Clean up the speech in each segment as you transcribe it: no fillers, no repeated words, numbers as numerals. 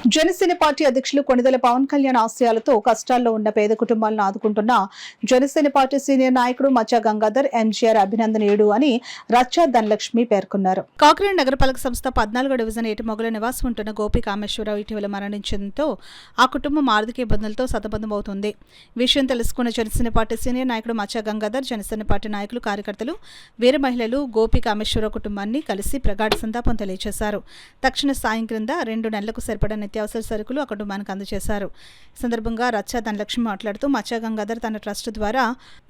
Janasena party అధ్యక్షులు కొణిదెల పవన్ కళ్యాణ్ ఆశయాలతో కష్టాల్లో ఉన్న పేద కుటుంబాలను ఆదుకుంటున్న జనసేన పార్టీ సీనియర్ నాయకుడు మచ్చా గంగాధర్ ఎంజీఆర్ అభినందనీయుడు అని రచ్చా ధనలక్ష్మి పేర్కొన్నారు. కాకినాడ నగరపాలక సంస్థ 14వ డివిజన్ ఏటిమొగల నివాసం ఉంటున్న గోపి కామేశ్వరరావు ఇటీవల మరణించడంతో ఆ కుటుంబం ఆర్థిక ఇబ్బందులతో సతమతమవుతోంది. విషయం తెలుసుకున్న జనసేన పార్టీ సీనియర్ నాయకుడు మచ్చా గంగాధర్, జనసేన పార్టీ నాయకులు, కార్యకర్తలు, వీర మహిళలు గోపి కామేశ్వరరావు కుటుంబాన్ని కలిసి ప్రగాఢ సంతాపం తెలియజేశారు. తక్షణ సాయం క్రింద 2 నెలలకు సరిపడా నిత్యావసర సరుకులు ఆ కుటుంబానికి అందజేశారు. ఈ సందర్భంగా రచ్చా ధనలక్ష్మి మాట్లాడుతూ మచ్చా గంగాధర్ తన ట్రస్ట్ ద్వారా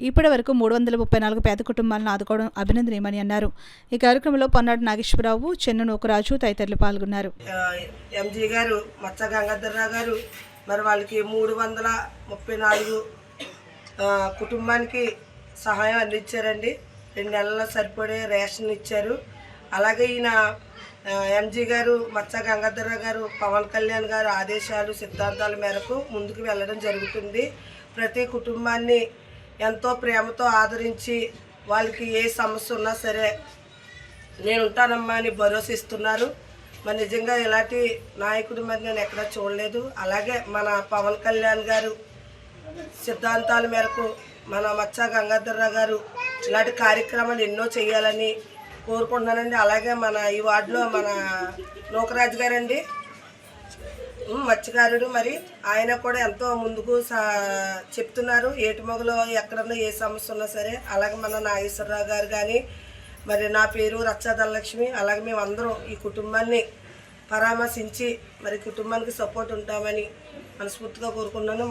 ఇప్పటి వరకు 334 పేద కుటుంబాలను ఆదుకోవడం అభినందనీయమని అన్నారు. ఈ కార్యక్రమంలో పొన్నాడు నాగేశ్వరరావు, చెన్ను నూకరాజు తదితరులు పాల్గొన్నారు. ఎంజీ గారు మచ్చా గంగాధర్ రావు గారు మరి వాళ్ళకి 334 కుటుంబానికి సహాయం అందించారండి. 2 నెలల సరిపడే రేషన్ ఇచ్చారు. అలాగే ఈయన ఎంజీ గారు మచ్చా గంగాధర్ గారు పవన్ కళ్యాణ్ గారు ఆదేశాలు సిద్ధాంతాల మేరకు ముందుకు వెళ్ళడం జరుగుతుంది. ప్రతి కుటుంబాన్ని ఎంతో ప్రేమతో ఆదరించి వాళ్ళకి ఏ సమస్య ఉన్నా సరే నేను ఉంటానమ్మా అని భరోసా ఇస్తున్నారు. మరి నిజంగా ఇలాంటి నాయకుడు మరి నేను ఎక్కడా చూడలేదు. అలాగే మన పవన్ కళ్యాణ్ గారు సిద్ధాంతాల మేరకు మన మచ్చా గంగాధర్ గారు ఇలాంటి కార్యక్రమాలు ఎన్నో చేయాలని కోరుకుంటున్నానండి. అలాగే మన ఈ వార్డులో మన నూకరాజు గారండి మత్స్యకారుడు, మరి ఆయన కూడా ఎంతో ముందుకు చెప్తున్నారు. ఏటిమొగలో ఎక్కడన్నా ఏ సమస్య ఉన్నా సరే. అలాగే మన నాగేశ్వరరావు గారు కానీ, మరి నా పేరు రచ్చా ధనలక్ష్మి. అలాగే మేమందరం ఈ కుటుంబాన్ని పరామర్శించి మరి కుటుంబానికి సపోర్ట్ ఉంటామని మనస్ఫూర్తిగా కోరుకున్నాను.